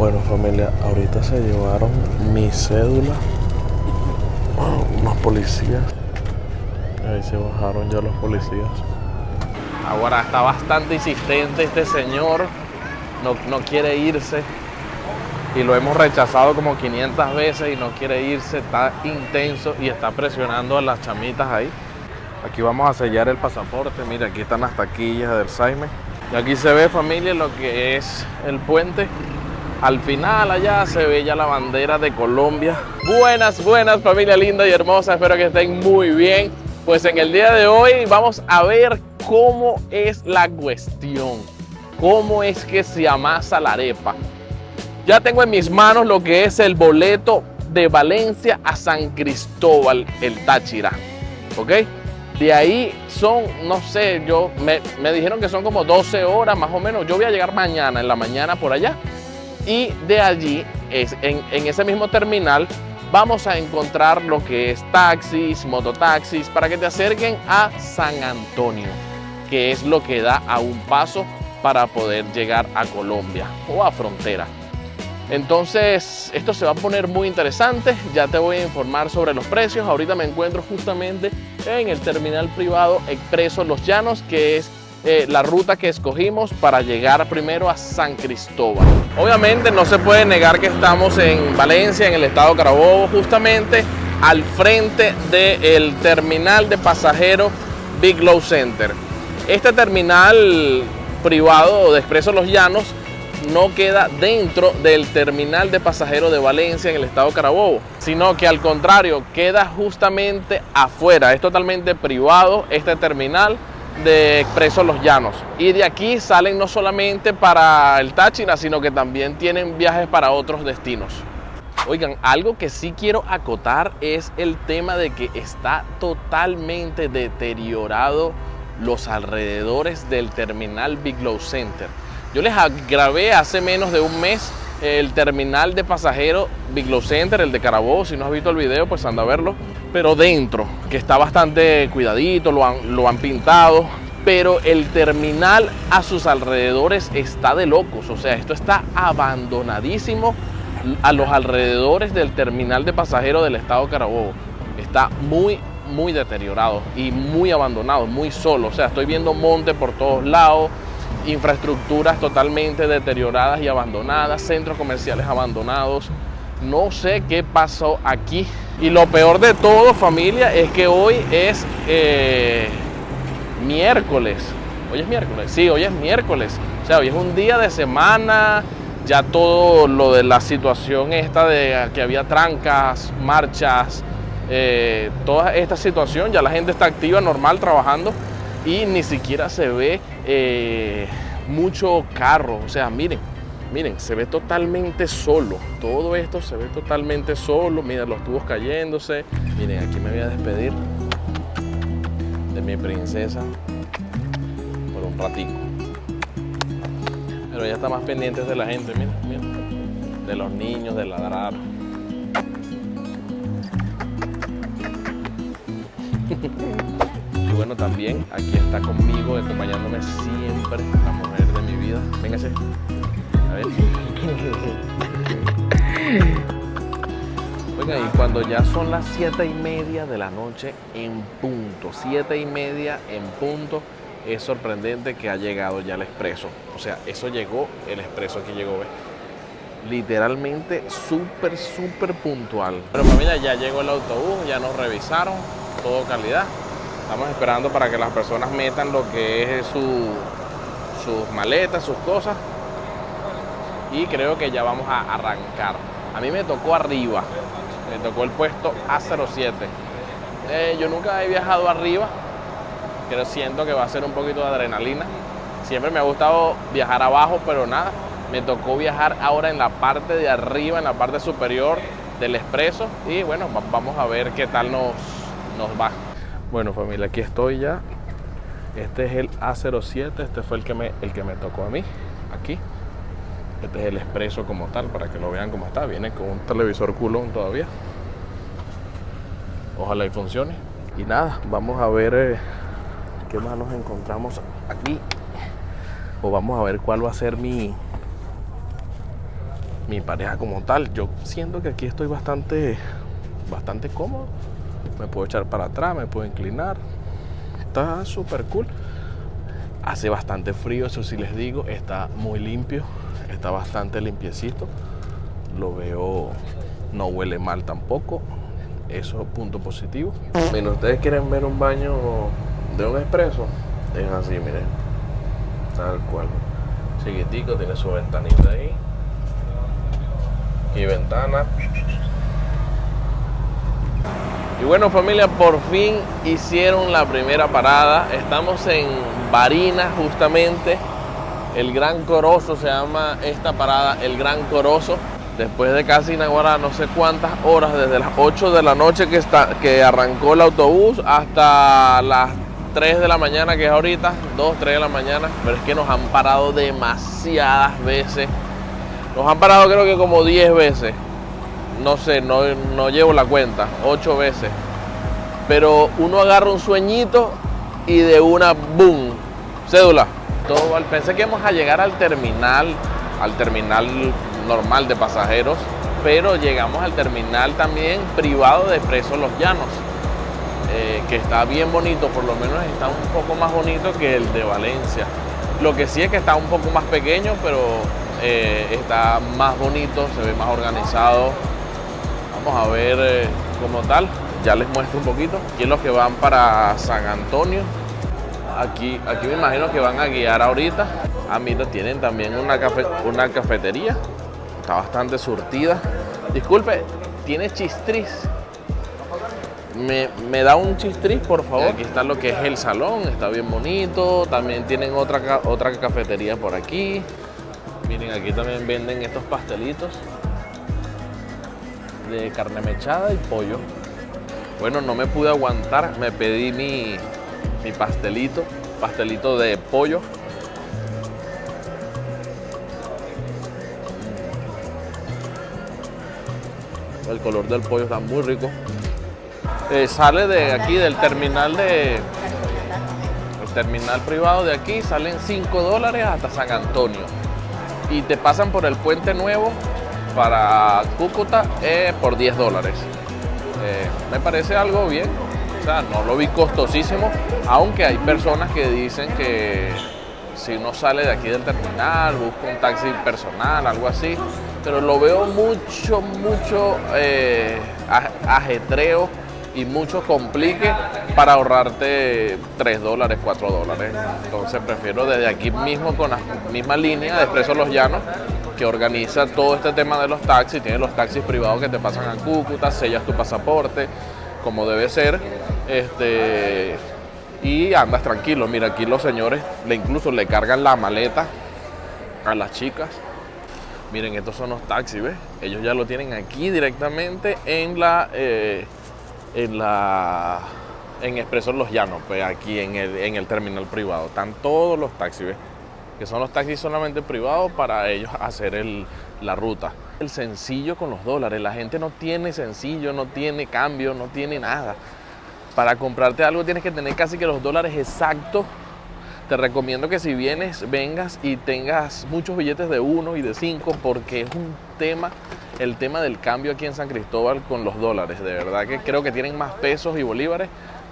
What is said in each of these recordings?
Bueno, familia, ahorita se llevaron mi cédula unos policías. Ahí se bajaron ya los policías. Ahora está bastante insistente este señor, no quiere irse y lo hemos rechazado como 500 veces y no quiere irse, está intenso y está presionando a las chamitas ahí. Aquí vamos a sellar el pasaporte, mira, aquí están las taquillas del Saime. Y aquí se ve, familia, lo que es el puente. Al final allá se ve ya la bandera de Colombia. Buenas, buenas, familia linda y hermosa, espero que estén muy bien. Pues en el día de hoy vamos a ver cómo es la cuestión, cómo es que se amasa la arepa. Ya tengo en mis manos lo que es el boleto de Valencia a San Cristóbal, el Táchira, ¿ok? De ahí son, no sé, me dijeron que son como 12 horas más o menos. Yo voy a llegar mañana, en la mañana por allá. Y de allí, en ese mismo terminal, vamos a encontrar lo que es taxis, mototaxis, para que te acerquen a San Antonio, que es lo que da a un paso para poder llegar a Colombia o a frontera. Entonces, esto se va a poner muy interesante. Ya te voy a informar sobre los precios. Ahorita me encuentro justamente en el terminal privado Expreso Los Llanos, que es la ruta que escogimos para llegar primero a San Cristóbal. Obviamente no se puede negar que estamos en Valencia, en el estado Carabobo, justamente al frente del terminal de pasajeros Big Low Center. Este terminal privado de Expreso Los Llanos no queda dentro del terminal de pasajeros de Valencia en el estado Carabobo, sino que al contrario, queda justamente afuera. Es totalmente privado este terminal de Expreso Los Llanos, y de aquí salen no solamente para el Táchira, sino que también tienen viajes para otros destinos. Oigan, algo que sí quiero acotar es el tema de que está totalmente deteriorado los alrededores del terminal Big Low Center. Yo les grabé hace menos de un mes el terminal de pasajeros Big Low Center, el de Carabobo. Si no has visto el video, pues anda a verlo. Pero dentro, que está bastante cuidadito, lo han pintado. Pero el terminal a sus alrededores está de locos. O sea, esto está abandonadísimo a los alrededores del terminal de pasajeros del estado Carabobo. Está muy deteriorado y muy abandonado, muy solo. O sea, estoy viendo monte por todos lados, infraestructuras totalmente deterioradas y abandonadas, centros comerciales abandonados. No sé qué pasó aquí. Y lo peor de todo, familia, es que hoy es miércoles. ¿Hoy es miércoles? Sí, hoy es miércoles. O sea, hoy es un día de semana. Ya todo lo de la situación esta de que había trancas, marchas, toda esta situación, ya la gente está activa, normal, trabajando, y ni siquiera se ve mucho carro. O sea, miren, se ve totalmente solo. Todo esto se ve totalmente solo. Miren los tubos cayéndose. Miren, aquí me voy a despedir de mi princesa por un ratico. Pero ya está más pendientes de la gente, miren, de los niños, de ladrar. Y bueno, también aquí está conmigo, acompañándome siempre, la mujer de mi vida. Véngase. A ver. Oigan, y cuando ya son las 7:30 de la noche en punto, 7:30 en punto, es sorprendente que ha llegado ya el expreso. O sea, eso llegó, el expreso aquí llegó, ¿ves? Literalmente súper puntual. Pero familia, ya llegó el autobús, ya nos revisaron, todo calidad. Estamos esperando para que las personas metan lo que es sus maletas, sus cosas. Y creo que ya vamos a arrancar. A mí me tocó arriba, me tocó el puesto A07. Yo nunca he viajado arriba, pero siento que va a ser un poquito de adrenalina. Siempre me ha gustado viajar abajo, pero nada, me tocó viajar ahora en la parte de arriba, en la parte superior del expreso. Y bueno, vamos a ver qué tal nos va. Bueno, familia, aquí estoy ya. Este es el A07, este fue el que me tocó a mí, aquí. Este es el expreso como tal, para que lo vean cómo está. Viene con un televisor culón todavía. Ojalá y funcione. Y nada, vamos a ver qué más nos encontramos aquí. O vamos a ver cuál va a ser mi mi pareja como tal. Yo siento que aquí estoy bastante cómodo. Me puedo echar para atrás, me puedo inclinar. Está súper cool. Hace bastante frío, eso sí les digo. Está muy limpio, está bastante limpiecito. Lo veo, no huele mal tampoco. Eso es punto positivo. Miren, ustedes quieren ver un baño de un expreso, es así, miren, tal cual. Chiquitico, tiene su ventanita ahí y ventana. Y bueno, familia, por fin hicieron la primera parada. Estamos en Barinas, justamente. El Gran Corozo se llama esta parada, el Gran Corozo. Después de casi no sé cuántas horas, desde las 8 de la noche que arrancó el autobús hasta las 3 de la mañana, que es ahorita, 2, 3 de la mañana. Pero es que nos han parado demasiadas veces. Nos han parado creo que como 10 veces. No sé, no llevo la cuenta, 8 veces. Pero uno agarra un sueñito y de una, boom, cédula. Pensé que íbamos a llegar al terminal normal de pasajeros, pero llegamos al terminal también privado de Expreso Los Llanos, que está bien bonito, por lo menos está un poco más bonito que el de Valencia. Lo que sí es que está un poco más pequeño, pero está más bonito, se ve más organizado. Vamos a ver como tal, ya les muestro un poquito. Aquí es los que van para San Antonio. Aquí me imagino que van a guiar ahorita. Ah, mira, tienen también una cafetería. Está bastante surtida. Disculpe, ¿tiene chistris? ¿Me da un chistris, por favor? Aquí está lo que es el salón, está bien bonito. También tienen otra cafetería por aquí. Miren, aquí también venden estos pastelitos de carne mechada y pollo. Bueno, no me pude aguantar, me pedí mi pastelito de pollo. El color del pollo está muy rico. Sale de aquí, del terminal el terminal privado de aquí, salen $5 hasta San Antonio. Y te pasan por el Puente Nuevo para Cúcuta por $10. Me parece algo bien. O sea, no lo vi costosísimo, aunque hay personas que dicen que si uno sale de aquí del terminal, busca un taxi personal, algo así, pero lo veo mucho ajetreo y mucho complique para ahorrarte $3, $4. Entonces prefiero desde aquí mismo, con la misma línea de Expreso Los Llanos, que organiza todo este tema de los taxis. Tiene los taxis privados que te pasan a Cúcuta, sellas tu pasaporte como debe ser, y andas tranquilo. Mira, aquí los señores incluso le cargan la maleta a las chicas. Miren, estos son los taxis, ¿ves? Ellos ya lo tienen aquí directamente en Expreso Los Llanos, pues aquí en el terminal privado. Están todos los taxis, ¿ves? Que son los taxis solamente privados para ellos hacer la ruta. El sencillo con los dólares, la gente no tiene sencillo, no tiene cambio, no tiene nada. Para comprarte algo tienes que tener casi que los dólares exactos. Te recomiendo que si vengas y tengas muchos billetes de 1 y de 5, porque es un tema, el tema del cambio aquí en San Cristóbal con los dólares. De verdad que creo que tienen más pesos y bolívares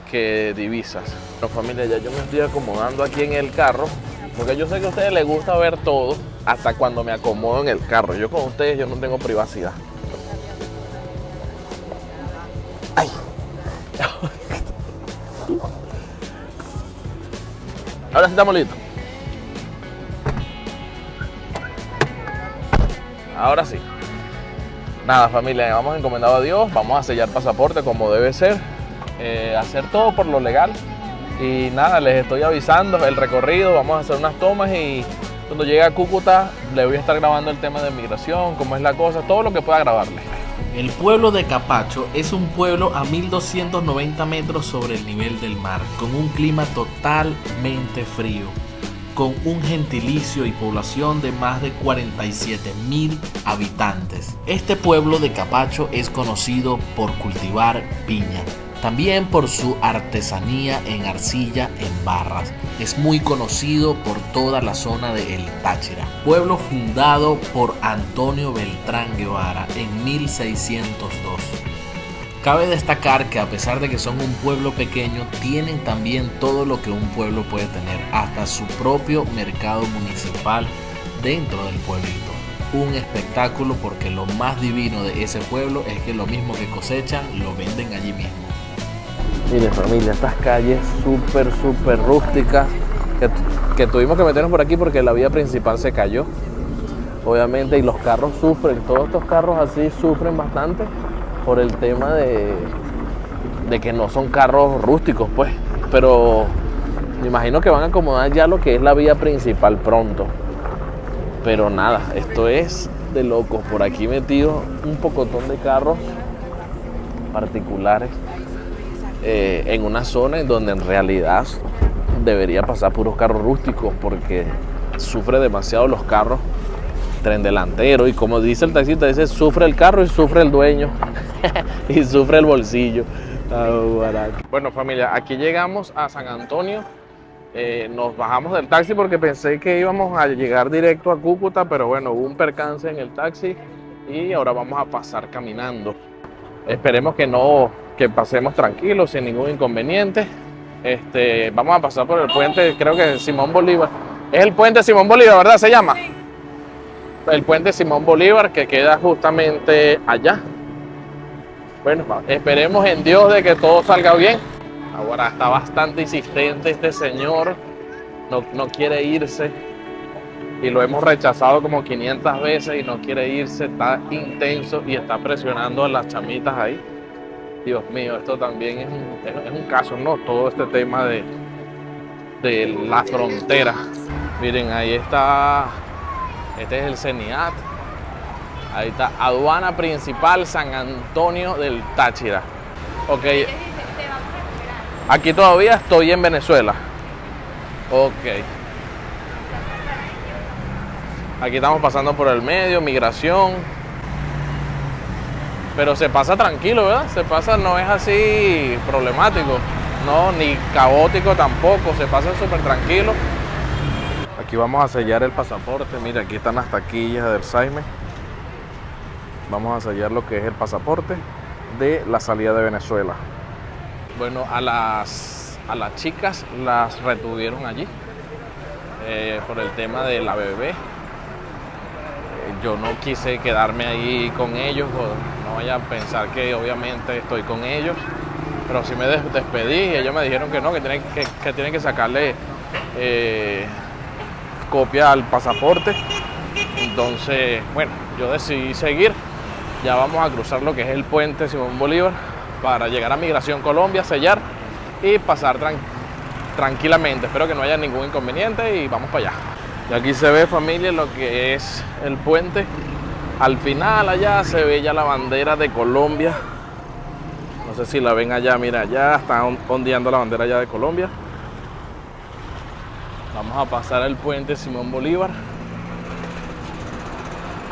que divisas. Bueno, familia, ya yo me estoy acomodando aquí en el carro, porque yo sé que a ustedes les gusta ver todo hasta cuando me acomodo en el carro. Yo con ustedes yo no tengo privacidad. ¡Ay! Ahora sí estamos listos. Ahora sí. Nada, familia, vamos encomendados a Dios. Vamos a sellar pasaporte como debe ser. Hacer todo por lo legal. Y nada, les estoy avisando el recorrido. Vamos a hacer unas tomas y cuando llegue a Cúcuta le voy a estar grabando el tema de migración, cómo es la cosa, todo lo que pueda grabarle. El pueblo de Capacho es un pueblo a 1290 metros sobre el nivel del mar, con un clima totalmente frío, con un gentilicio y población de más de 47.000 habitantes. Este pueblo de Capacho es conocido por cultivar piña. También por su artesanía en arcilla en barras. Es muy conocido por toda la zona de El Táchira, pueblo fundado por Antonio Beltrán Guevara en 1602. Cabe destacar que a pesar de que son un pueblo pequeño, tienen también todo lo que un pueblo puede tener, hasta su propio mercado municipal dentro del pueblito. Un espectáculo, porque lo más divino de ese pueblo es que lo mismo que cosechan lo venden allí mismo. Miren familia, estas calles súper rústicas que tuvimos que meternos por aquí porque la vía principal se cayó, obviamente, y los carros sufren, todos estos carros así sufren bastante por el tema de que no son carros rústicos, pues, pero me imagino que van a acomodar ya lo que es la vía principal pronto. Pero nada, esto es de locos. Por aquí metido un pocotón de carros particulares en una zona en donde en realidad debería pasar puros carros rústicos porque sufre demasiado los carros, tren delantero, y como dice el taxista, dice sufre el carro y sufre el dueño y sufre el bolsillo. Bueno familia, aquí llegamos a San Antonio. Nos bajamos del taxi porque pensé que íbamos a llegar directo a Cúcuta, pero bueno, hubo un percance en el taxi y ahora vamos a pasar caminando. Esperemos que pasemos tranquilos, sin ningún inconveniente. Vamos a pasar por el puente, creo que Simón Bolívar. Es el puente Simón Bolívar, ¿verdad? ¿Se llama? El puente Simón Bolívar, que queda justamente allá. Bueno, esperemos en Dios de que todo salga bien. Ahora está bastante insistente este señor, no quiere irse y lo hemos rechazado como 500 veces y no quiere irse, está intenso y está presionando a las chamitas ahí. Dios mío, esto también es un caso, ¿no? Todo este tema de la frontera. Miren, ahí está, este es el CENIAT, ahí está, aduana principal San Antonio del Táchira. Ok. Aquí todavía estoy en Venezuela. Ok. Aquí estamos pasando por el medio, migración. Pero se pasa tranquilo, ¿verdad? Se pasa, no es así problemático. No, ni caótico tampoco. Se pasa súper tranquilo. Aquí vamos a sellar el pasaporte. Mira, aquí están las taquillas del SAIME. Vamos a sellar lo que es el pasaporte de la salida de Venezuela. Bueno, a las chicas las retuvieron allí por el tema de la bebé. Yo no quise quedarme ahí con ellos, no vayan a pensar que obviamente estoy con ellos, pero sí me despedí y ellos me dijeron que no, que tienen que sacarle copia al pasaporte. Entonces, bueno, yo decidí seguir. Ya vamos a cruzar lo que es el puente Simón Bolívar para llegar a Migración Colombia, sellar y pasar tranquilamente. Espero que no haya ningún inconveniente y vamos para allá. Y aquí se ve, familia, lo que es el puente. Al final allá se ve ya la bandera de Colombia. No sé si la ven allá, mira, allá está ondeando la bandera allá de Colombia. Vamos a pasar el puente Simón Bolívar.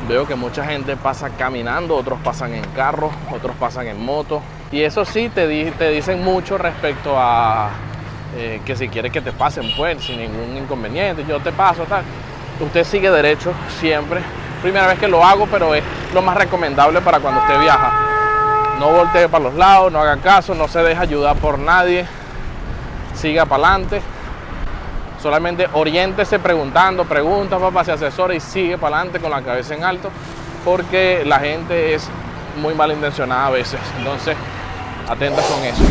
Veo que mucha gente pasa caminando, otros pasan en carro, otros pasan en moto. Y eso sí, te dicen mucho respecto a que si quieres que te pasen, pues, sin ningún inconveniente, yo te paso, tal. Usted sigue derecho siempre. Primera vez que lo hago, pero es lo más recomendable para cuando usted viaja. No voltee para los lados, no haga caso, no se deje ayudar por nadie. Siga para adelante. Solamente oriéntese preguntando, pregunta, papá, se asesora y sigue para adelante con la cabeza en alto, porque la gente es muy malintencionada a veces. Entonces, atentas con eso.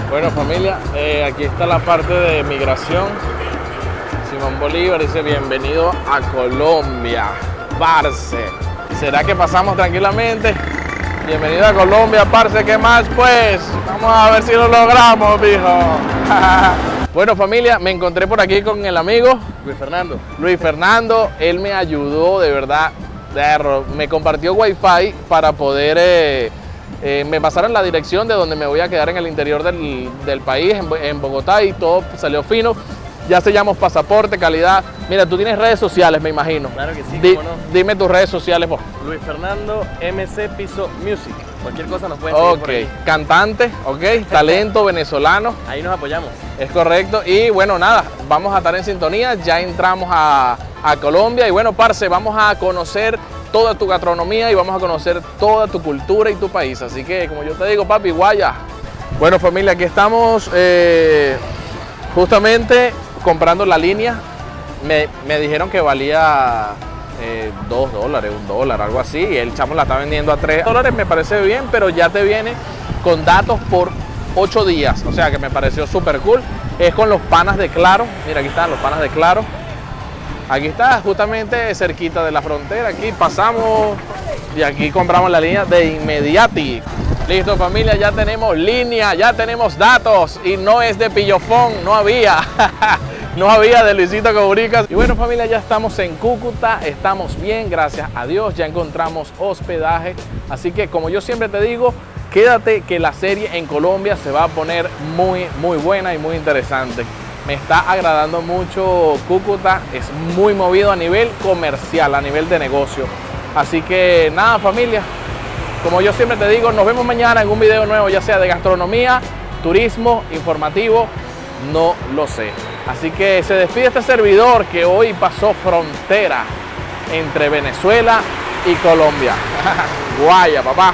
Bueno, familia, aquí está la parte de migración. Simón Bolívar dice bienvenido a Colombia, parce. ¿Será que pasamos tranquilamente? Bienvenido a Colombia, parce. ¿Qué más, pues? Vamos a ver si lo logramos, mijo. Bueno, familia, me encontré por aquí con el amigo Luis Fernando. Él me ayudó, de verdad, me compartió Wi-Fi para poder me pasaron la dirección de donde me voy a quedar en el interior del país, en Bogotá, y todo salió fino. Ya sellamos pasaporte, calidad. Mira, tú tienes redes sociales, me imagino. Claro que sí, cómo no. Dime tus redes sociales, vos. Luis Fernando MC Piso Music. Cualquier cosa nos pueden seguir por ahí. Cantante, talento venezolano. Ahí nos apoyamos. Es correcto. Y bueno, nada, vamos a estar en sintonía. Ya entramos a Colombia. Y bueno, parce, vamos a conocer toda tu gastronomía y vamos a conocer toda tu cultura y tu país. Así que, como yo te digo, papi, guaya. Bueno, familia, aquí estamos justamente comprando la línea. Me dijeron que valía $2, $1, algo así. Y el chamo la está vendiendo a $3. Me parece bien, pero ya te viene con datos por 8 días. O sea que me pareció súper cool. Es con los panas de Claro. Mira, aquí están los panas de Claro. Aquí está, justamente cerquita de la frontera. Aquí pasamos y aquí compramos la línea de inmediati. Listo, familia, ya tenemos línea, ya tenemos datos. Y no es de pillofón, no había. No había de Luisito Comunica. Y bueno, familia, ya estamos en Cúcuta, estamos bien, gracias a Dios, ya encontramos hospedaje. Así que, como yo siempre te digo, quédate que la serie en Colombia se va a poner muy buena y muy interesante. Me está agradando mucho Cúcuta, es muy movido a nivel comercial, a nivel de negocio. Así que nada, familia, como yo siempre te digo, nos vemos mañana en un video nuevo, ya sea de gastronomía, turismo, informativo, no lo sé. Así que se despide este servidor que hoy pasó frontera entre Venezuela y Colombia. Guaya, papá.